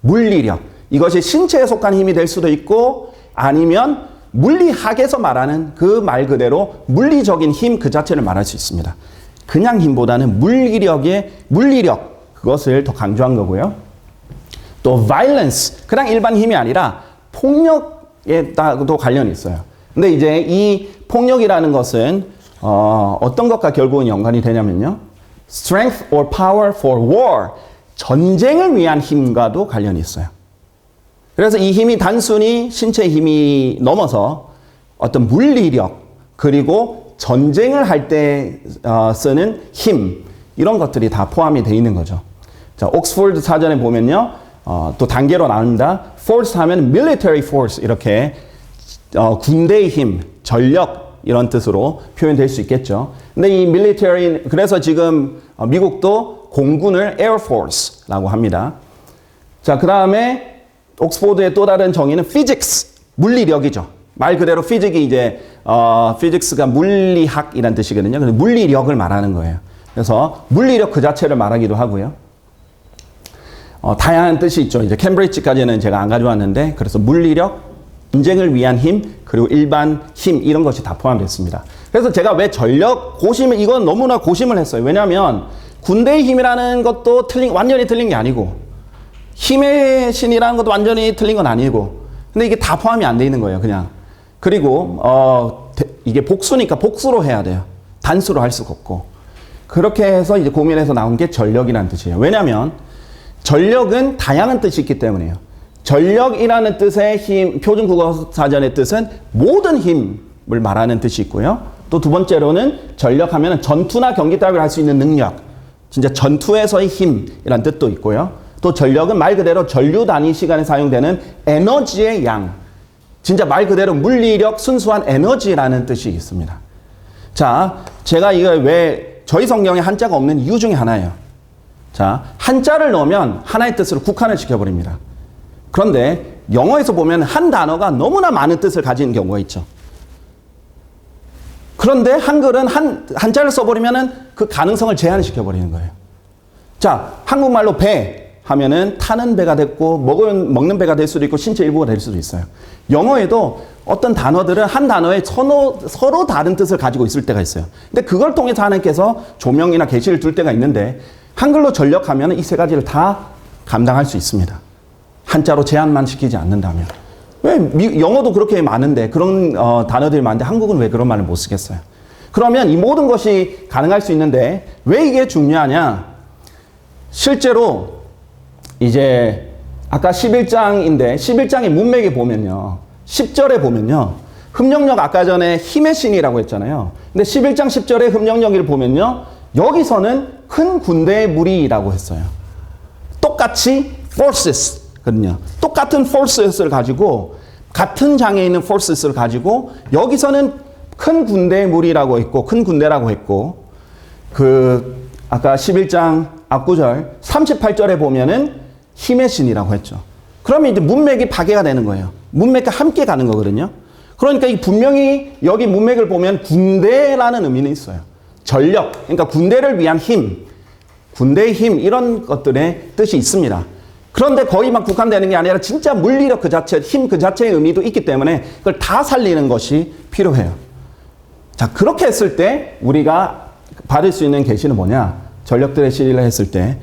물리력. 이것이 신체에 속한 힘이 될 수도 있고 아니면 물리학에서 말하는 그 말 그대로 물리적인 힘 그 자체를 말할 수 있습니다. 그냥 힘보다는 물리력 그것을 더 강조한 거고요. 또 violence, 그냥 일반 힘이 아니라 폭력에도 관련이 있어요. 근데 이제 이 폭력이라는 것은 어떤 것과 결국은 연관이 되냐면요. strength or power for war, 전쟁을 위한 힘과도 관련이 있어요. 그래서 이 힘이 단순히 신체의 힘이 넘어서 어떤 물리력 그리고 전쟁을 할 때 쓰는 힘 이런 것들이 다 포함이 되어 있는 거죠. 자, 옥스포드 사전에 보면요. 또 단계로 나눕니다. force 하면 military force 이렇게 군대의 힘, 전력 이런 뜻으로 표현될 수 있겠죠. 근데 이 military 그래서 지금 미국도 공군을 air force라고 합니다. 자, 그다음에 옥스포드의 또 다른 정의는 physics, 물리력이죠. 말 그대로 피직이 이제 physics가 물리학이란 뜻이거든요. 그래서 물리력을 말하는 거예요. 그래서 물리력 그 자체를 말하기도 하고요. 다양한 뜻이 있죠. 이제 캠브리지까지는 제가 안 가져왔는데, 그래서 물리력, 전쟁을 위한 힘, 그리고 일반 힘, 이런 것이 다 포함됐습니다. 그래서 제가 왜 전력, 고심을, 이건 너무나 고심을 했어요. 왜냐하면 군대의 힘이라는 것도 완전히 틀린 게 아니고, 힘의 신이라는 것도 완전히 틀린 건 아니고, 근데 이게 다 포함이 안 돼 있는 거예요, 그냥. 그리고, 이게 복수니까 복수로 해야 돼요. 단수로 할 수가 없고. 그렇게 해서 이제 고민해서 나온 게 전력이라는 뜻이에요. 왜냐하면 전력은 다양한 뜻이 있기 때문이에요. 전력이라는 뜻의 힘, 표준국어사전의 뜻은 모든 힘을 말하는 뜻이 있고요. 또 두 번째로는 전력하면 전투나 경기 따위를 할 수 있는 능력, 진짜 전투에서의 힘이라는 뜻도 있고요. 또 전력은 말 그대로 전류 단위 시간에 사용되는 에너지의 양, 진짜 말 그대로 물리력, 순수한 에너지라는 뜻이 있습니다. 자, 제가 이거 왜 저희 성경에 한자가 없는 이유 중에 하나예요. 자, 한자를 넣으면 하나의 뜻으로 국한을 시켜버립니다. 그런데 영어에서 보면 한 단어가 너무나 많은 뜻을 가진 경우가 있죠. 그런데 한글은 한자를 써버리면 그 가능성을 제한시켜버리는 거예요. 자, 한국말로 배 하면은 타는 배가 됐고 먹는 배가 될 수도 있고 신체 일부가 될 수도 있어요. 영어에도 어떤 단어들은 한 단어에 서로 다른 뜻을 가지고 있을 때가 있어요. 근데 그걸 통해서 하나님께서 조명이나 계시를 둘 때가 있는데 한글로 전력하면 이 세 가지를 다 감당할 수 있습니다. 한자로 제한만 시키지 않는다면. 왜 영어도 그렇게 많은데 그런 단어들이 많은데 한국은 왜 그런 말을 못 쓰겠어요? 그러면 이 모든 것이 가능할 수 있는데 왜 이게 중요하냐? 실제로 이제 아까 11장인데 11장의 문맥에 보면요. 10절에 보면요. 흡령력 아까 전에 힘의 신이라고 했잖아요. 근데 11장 10절에 흡령력을 보면요. 여기서는 큰 군대의 무리라고 했어요. 똑같이 forces 거든요. 똑같은 forces를 가지고 같은 장에 있는 forces를 가지고 여기서는 큰 군대의 무리라고 했고 큰 군대라고 했고 아까 11장 앞구절 38절에 보면은 힘의 신이라고 했죠. 그러면 이제 문맥이 파괴가 되는 거예요. 문맥과 함께 가는 거거든요. 그러니까 분명히 여기 문맥을 보면 군대라는 의미는 있어요. 전력, 그러니까 군대를 위한 힘, 군대의 힘 이런 것들의 뜻이 있습니다. 그런데 거의 막 국한되는 게 아니라 진짜 물리력 그 자체, 힘 그 자체의 의미도 있기 때문에 그걸 다 살리는 것이 필요해요. 자, 그렇게 했을 때 우리가 받을 수 있는 계시는 뭐냐? 전력들의 시리를 했을 때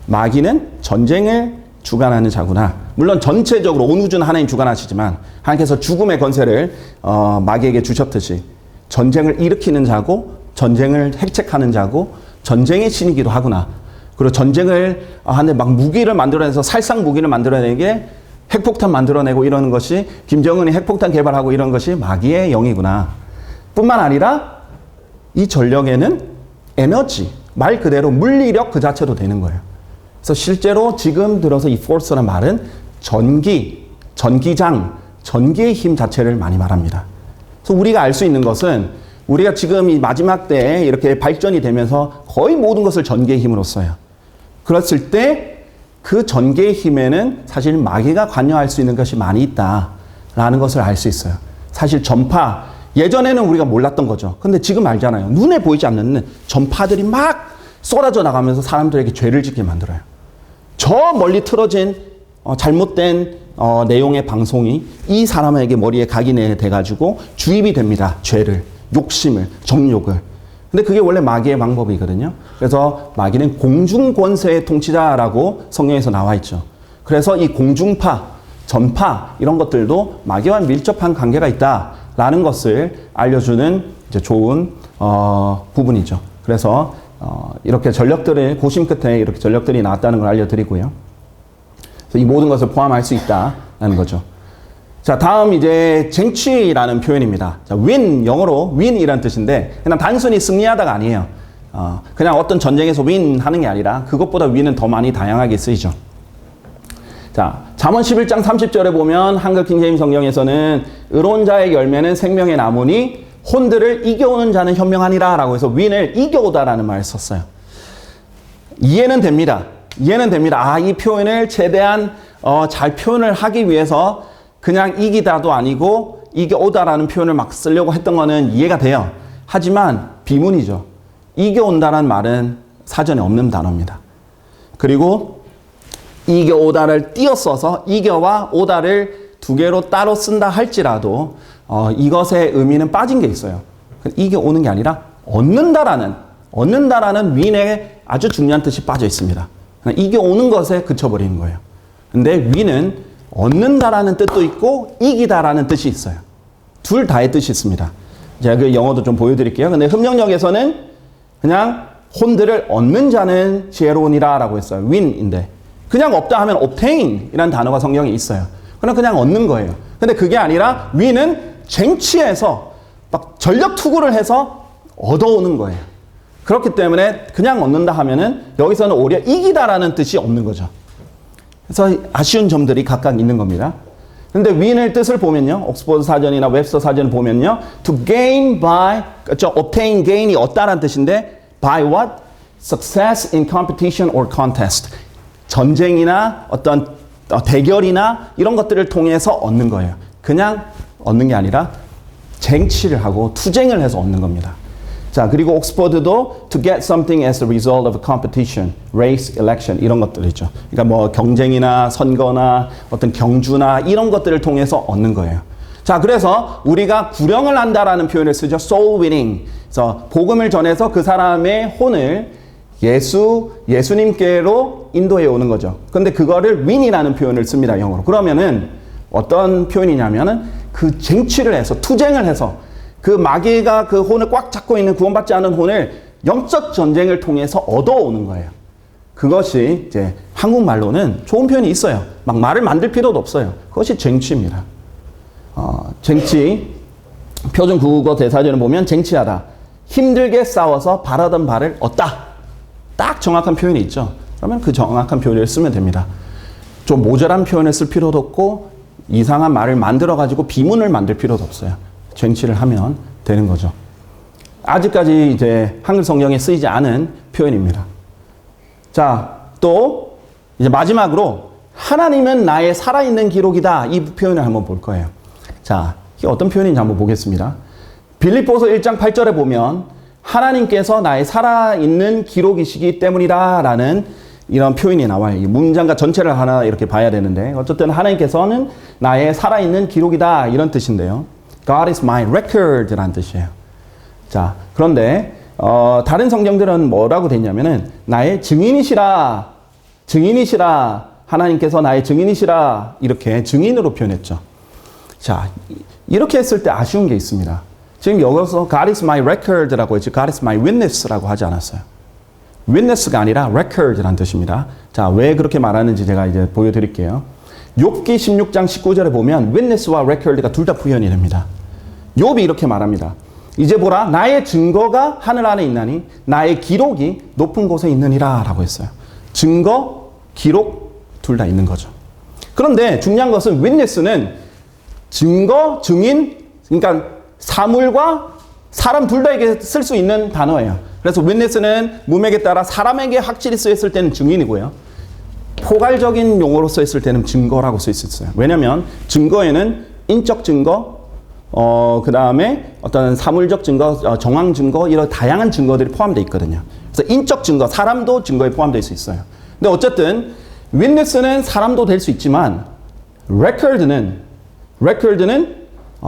마귀는 전쟁을 주관하는 자구나. 물론 전체적으로 온 우주는 하나님 주관하시지만 하나님께서 죽음의 권세를 마귀에게 주셨듯이 전쟁을 일으키는 자고 전쟁을 획책하는 자고 전쟁의 신이기도 하구나. 그리고 전쟁을 하는데 막 무기를 만들어내서 살상 무기를 만들어내게 핵폭탄 만들어내고 이러는 것이 김정은이 핵폭탄 개발하고 이런 것이 마귀의 영이구나. 뿐만 아니라 이 전력에는 에너지, 말 그대로 물리력 그 자체도 되는 거예요. 그래서 실제로 지금 들어서 이 force라는 말은 전기장, 전기의 힘 자체를 많이 말합니다. 그래서 우리가 알 수 있는 것은 우리가 지금 이 마지막 때에 이렇게 발전이 되면서 거의 모든 것을 전기의 힘으로 써요. 그랬을 때 그 전기의 힘에는 사실 마귀가 관여할 수 있는 것이 많이 있다라는 것을 알 수 있어요. 사실 전파, 예전에는 우리가 몰랐던 거죠. 근데 지금 알잖아요. 눈에 보이지 않는 전파들이 막 쏟아져 나가면서 사람들에게 죄를 짓게 만들어요. 저 멀리 틀어진 잘못된 내용의 방송이 이 사람에게 머리에 각인이 돼가지고 주입이 됩니다. 죄를, 욕심을, 정욕을. 근데 그게 원래 마귀의 방법이거든요. 그래서 마귀는 공중권세의 통치자라고 성경에서 나와 있죠. 그래서 이 공중파, 전파 이런 것들도 마귀와 밀접한 관계가 있다라는 것을 알려주는 이제 좋은 부분이죠. 그래서 이렇게 전력들을 고심 끝에 이렇게 전력들이 나왔다는 걸 알려드리고요. 그래서 이 모든 것을 포함할 수 있다는 거죠. 자, 다음 이제 쟁취라는 표현입니다. 자, win, 영어로 win이라는 뜻인데 그냥 단순히 승리하다가 아니에요. 그냥 어떤 전쟁에서 win 하는 게 아니라 그것보다 win은 더 많이 다양하게 쓰이죠. 자, 잠언 11장 30절에 보면 한글 킹제임 성경에서는 의로운 자의 열매는 생명의 나무니 혼들을 이겨오는 자는 현명하니라 라고 해서 win을 이겨오다라는 말을 썼어요. 이해는 됩니다. 이해는 됩니다. 이 표현을 최대한 잘 표현을 하기 위해서 그냥 이기다도 아니고 이겨오다라는 표현을 막 쓰려고 했던 거는 이해가 돼요. 하지만 비문이죠. 이겨온다라는 말은 사전에 없는 단어입니다. 그리고 이겨오다를 띄어 써서 이겨와 오다를 두 개로 따로 쓴다 할지라도 이것의 의미는 빠진 게 있어요. 이게 오는 게 아니라 얻는다라는 win에 아주 중요한 뜻이 빠져 있습니다. 이게 오는 것에 그쳐버리는 거예요. 근데 win은 얻는다라는 뜻도 있고 이기다라는 뜻이 있어요. 둘 다의 뜻이 있습니다. 제가 그 영어도 좀 보여드릴게요. 근데 흠령역에서는 그냥 혼들을 얻는 자는 지혜로우니라 라고 했어요. win인데 그냥 없다 하면 obtain 이라는 단어가 성경에 있어요. 그냥 얻는 거예요. 근데 그게 아니라 win은 쟁취해서 막 전력 투구를 해서 얻어오는 거예요. 그렇기 때문에 그냥 얻는다 하면은 여기서는 오히려 이기다라는 뜻이 없는 거죠. 그래서 아쉬운 점들이 각각 있는 겁니다. 근데 win의 뜻을 보면요. 옥스퍼드 사전이나 웹스터 사전을 보면요. to gain by, 그렇죠? obtain, gain이 얻다라는 뜻인데 by what? success in competition or contest. 전쟁이나 어떤 대결이나 이런 것들을 통해서 얻는 거예요. 그냥 얻는 게 아니라 쟁취를 하고 투쟁을 해서 얻는 겁니다. 자, 그리고 옥스퍼드도 to get something as a result of a competition, race, election 이런 것들이죠. 그러니까 뭐 경쟁이나 선거나 어떤 경주나 이런 것들을 통해서 얻는 거예요. 자, 그래서 우리가 구령을 한다라는 표현을 쓰죠. soul winning. 그래서 복음을 전해서 그 사람의 혼을 예수님께로 인도해 오는 거죠. 근데 그거를 win이라는 표현을 씁니다. 영어로. 그러면은 어떤 표현이냐면은 그 쟁취를 해서 투쟁을 해서 그 마귀가 그 혼을 꽉 잡고 있는 구원받지 않은 혼을 영적 전쟁을 통해서 얻어오는 거예요. 그것이 이제 한국말로는 좋은 표현이 있어요. 막 말을 만들 필요도 없어요. 그것이 쟁취입니다. 쟁취 표준 국어 대사전을 보면 쟁취하다. 힘들게 싸워서 바라던 바를 얻다. 딱 정확한 표현이 있죠. 그러면 그 정확한 표현을 쓰면 됩니다. 좀 모자란 표현을 쓸 필요도 없고 이상한 말을 만들어가지고 비문을 만들 필요도 없어요. 쟁취를 하면 되는 거죠. 아직까지 이제 한글 성경에 쓰이지 않은 표현입니다. 자, 또 이제 마지막으로 하나님은 나의 살아있는 기록이다. 이 표현을 한번 볼 거예요. 자, 이게 어떤 표현인지 한번 보겠습니다. 빌립보서 1장 8절에 보면 하나님께서 나의 살아있는 기록이시기 때문이다 라는 이런 표현이 나와요. 이 문장과 전체를 하나 이렇게 봐야 되는데 어쨌든 하나님께서는 나의 살아있는 기록이다 이런 뜻인데요. God is my record 라는 뜻이에요. 자, 그런데 다른 성경들은 뭐라고 됐냐면은 나의 증인이시라 하나님께서 나의 증인이시라 이렇게 증인으로 표현했죠. 자, 이렇게 했을 때 아쉬운 게 있습니다. 지금 여기서 God is my record라고 했지 God is my witness라고 하지 않았어요. witness가 아니라 record라는 뜻입니다. 자, 왜 그렇게 말하는지 제가 이제 보여드릴게요. 욥기 16장 19절에 보면 witness와 record가 둘 다 구현이 됩니다. 욥이 이렇게 말합니다. 이제 보라 나의 증거가 하늘 안에 있나니 나의 기록이 높은 곳에 있느니라 라고 했어요. 증거, 기록 둘 다 있는 거죠. 그런데 중요한 것은 witness는 증거, 증인, 그러니까 사물과 사람 둘 다에게 쓸 수 있는 단어예요. 그래서 witness는 문맥에 따라 사람에게 확실히 쓰였을 때는 증인이고요. 포괄적인 용어로 쓰였을 때는 증거라고 쓸 수 있어요. 왜냐하면 증거에는 인적 증거, 그 다음에 어떤 사물적 증거, 정황 증거 이런 다양한 증거들이 포함되어 있거든요. 그래서 인적 증거, 사람도 증거에 포함되어 있어요. 근데 어쨌든 witness는 사람도 될 수 있지만 record는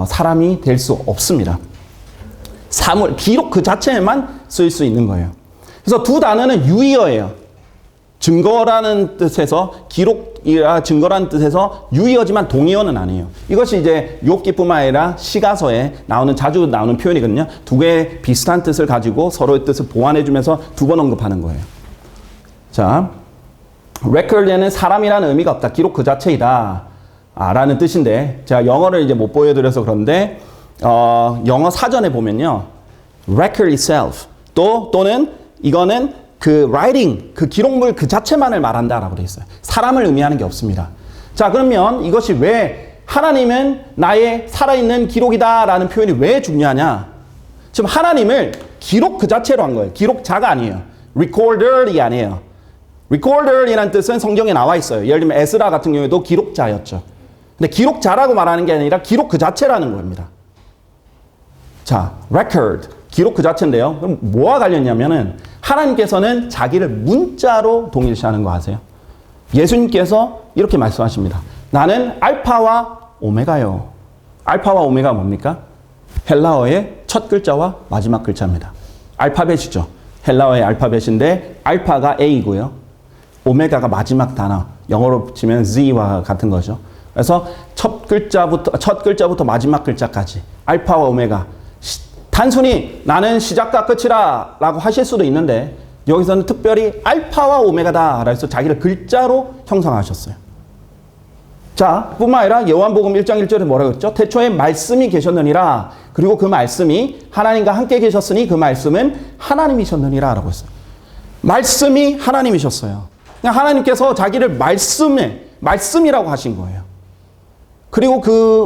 사람이 될 수 없습니다. 사물, 기록 그 자체에만 쓰일 수 있는 거예요. 그래서 두 단어는 유의어예요. 증거라는 뜻에서 기록이라 증거라는 뜻에서 유의어지만 동의어는 아니에요. 이것이 이제 욥기뿐만 아니라 시가서에 자주 나오는 표현이거든요. 두 개의 비슷한 뜻을 가지고 서로의 뜻을 보완해주면서 두 번 언급하는 거예요. 자, record에는 사람이라는 의미가 없다. 기록 그 자체이다. 라는 뜻인데 제가 영어를 이제 못 보여드려서 그런데 영어 사전에 보면요. record itself 또는 이거는 그 writing, 그 기록물 그 자체만을 말한다라고 되어 있어요. 사람을 의미하는 게 없습니다. 자, 그러면 이것이 왜 하나님은 나의 살아있는 기록이다라는 표현이 왜 중요하냐? 지금 하나님을 기록 그 자체로 한 거예요. 기록자가 아니에요. recorder이 아니에요. recorder이라는 뜻은 성경에 나와 있어요. 예를 들면 에스라 같은 경우에도 기록자였죠. 근데 기록자라고 말하는 게 아니라 기록 그 자체라는 겁니다. 자, record, 기록 그 자체인데요. 그럼 뭐와 관련이냐면은 하나님께서는 자기를 문자로 동일시하는 거 아세요? 예수님께서 이렇게 말씀하십니다. 나는 알파와 오메가요. 알파와 오메가 뭡니까? 헬라어의 첫 글자와 마지막 글자입니다. 알파벳이죠. 헬라어의 알파벳인데 알파가 A이고요. 오메가가 마지막 단어. 영어로 붙이면 Z와 같은 거죠. 그래서 첫 글자부터 마지막 글자까지 알파와 오메가. 단순히 나는 시작과 끝이라 라고 하실 수도 있는데 여기서는 특별히 알파와 오메가다 라고 해서 자기를 글자로 형성하셨어요. 자, 뿐만 아니라 요한복음 1장 1절에 뭐라고 했죠? 태초에 말씀이 계셨느니라. 그리고 그 말씀이 하나님과 함께 계셨으니 그 말씀은 하나님이셨느니라 라고 했어요. 말씀이 하나님이셨어요. 그냥 하나님께서 자기를 말씀이라고 하신 거예요. 그리고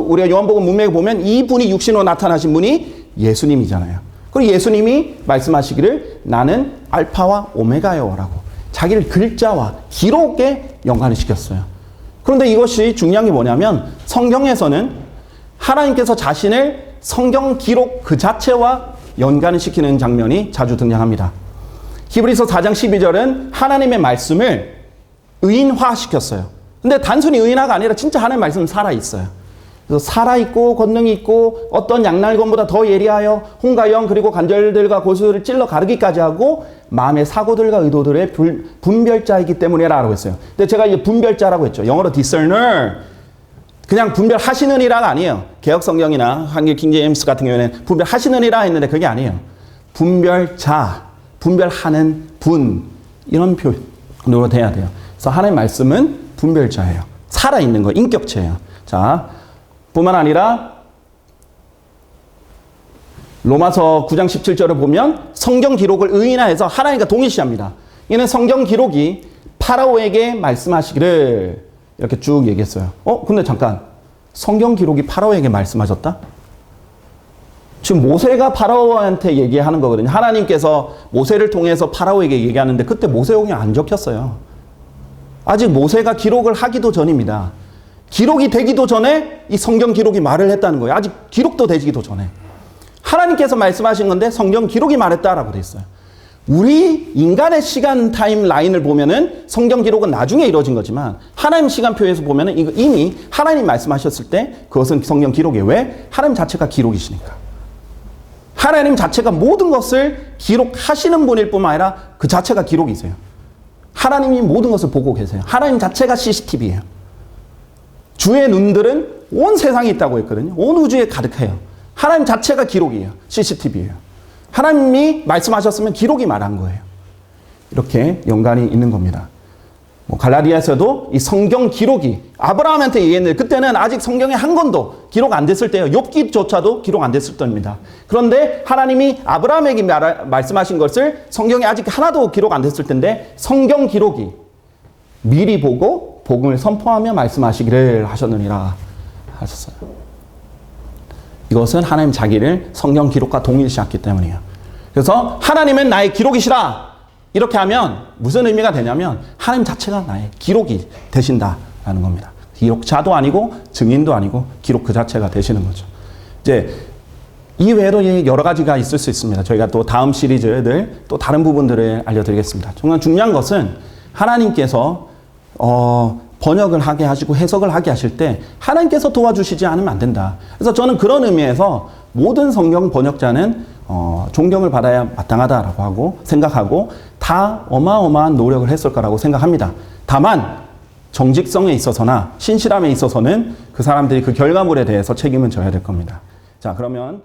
우리가 요한복음 문맥에 보면 이분이 육신으로 나타나신 분이 예수님이잖아요. 그리고 예수님이 말씀하시기를 나는 알파와 오메가요 라고 자기를 글자와 기록에 연관을 시켰어요. 그런데 이것이 중요한 게 뭐냐면 성경에서는 하나님께서 자신을 성경 기록 그 자체와 연관을 시키는 장면이 자주 등장합니다. 히브리서 4장 12절은 하나님의 말씀을 의인화시켰어요. 근데 단순히 의인화가 아니라 진짜 하나님의 말씀은 살아있어요. 그래서 살아있고 권능이 있고 어떤 양날검보다 더 예리하여 혼과 영 그리고 관절들과 골수들을 찔러 가르기까지 하고 마음의 사고들과 의도들의 분별자이기 때문이라고 했어요. 근데 제가 이제 분별자라고 했죠. 영어로 discerner. 그냥 분별하시느니라가 아니에요. 개혁성경이나 한글 킹제임스 같은 경우에는 분별하시느니라 했는데 그게 아니에요. 분별자, 분별하는 분 이런 표현으로 돼야 돼요. 그래서 하나님의 말씀은 분별자예요. 살아있는 거, 인격체예요. 자, 뿐만 아니라 로마서 9장 17절을 보면 성경 기록을 의인화해서 하나님과 동일시합니다. 이는 성경 기록이 파라오에게 말씀하시기를 이렇게 쭉 얘기했어요. 근데 잠깐 성경 기록이 파라오에게 말씀하셨다? 지금 모세가 파라오한테 얘기하는 거거든요. 하나님께서 모세를 통해서 파라오에게 얘기하는데 그때 모세오경에 안 적혔어요. 아직 모세가 기록을 하기도 전입니다. 기록이 되기도 전에 이 성경 기록이 말을 했다는 거예요. 아직 기록도 되기도 전에. 하나님께서 말씀하신 건데 성경 기록이 말했다라고 돼 있어요. 우리 인간의 시간 타임라인을 보면은 성경 기록은 나중에 이루어진 거지만 하나님 시간표에서 보면은 이미 하나님 말씀하셨을 때 그것은 성경 기록이에요. 왜? 하나님 자체가 기록이시니까. 하나님 자체가 모든 것을 기록하시는 분일 뿐만 아니라 그 자체가 기록이세요. 하나님이 모든 것을 보고 계세요. 하나님 자체가 CCTV예요. 주의 눈들은 온 세상에 있다고 했거든요. 온 우주에 가득해요. 하나님 자체가 기록이에요. CCTV예요. 하나님이 말씀하셨으면 기록이 말한 거예요. 이렇게 연관이 있는 겁니다. 갈라디아서도 이 성경 기록이 아브라함한테 얘기했는데 그때는 아직 성경에 한 권도 기록 안 됐을 때예요. 욥기조차도 기록 안 됐을 때입니다. 그런데 하나님이 아브라함에게 말씀하신 것을 성경에 아직 하나도 기록 안 됐을 텐데 성경 기록이 미리 보고 복음을 선포하며 말씀하시기를 하셨느니라 하셨어요. 이것은 하나님 자기를 성경 기록과 동일시했기 때문이에요. 그래서 하나님은 나의 기록이시라 이렇게 하면 무슨 의미가 되냐면 하나님 자체가 나의 기록이 되신다라는 겁니다. 기록자도 아니고 증인도 아니고 기록 그 자체가 되시는 거죠. 이제 이 외에도 여러 가지가 있을 수 있습니다. 저희가 또 다음 시리즈들 또 다른 부분들을 알려드리겠습니다. 정말 중요한 것은 하나님께서 번역을 하게 하시고 해석을 하게 하실 때 하나님께서 도와주시지 않으면 안 된다. 그래서 저는 그런 의미에서 모든 성경 번역자는 존경을 받아야 마땅하다라고 하고 생각하고 다 어마어마한 노력을 했을 거라고 생각합니다. 다만 정직성에 있어서나 신실함에 있어서는 그 사람들이 그 결과물에 대해서 책임은 져야 될 겁니다. 자, 그러면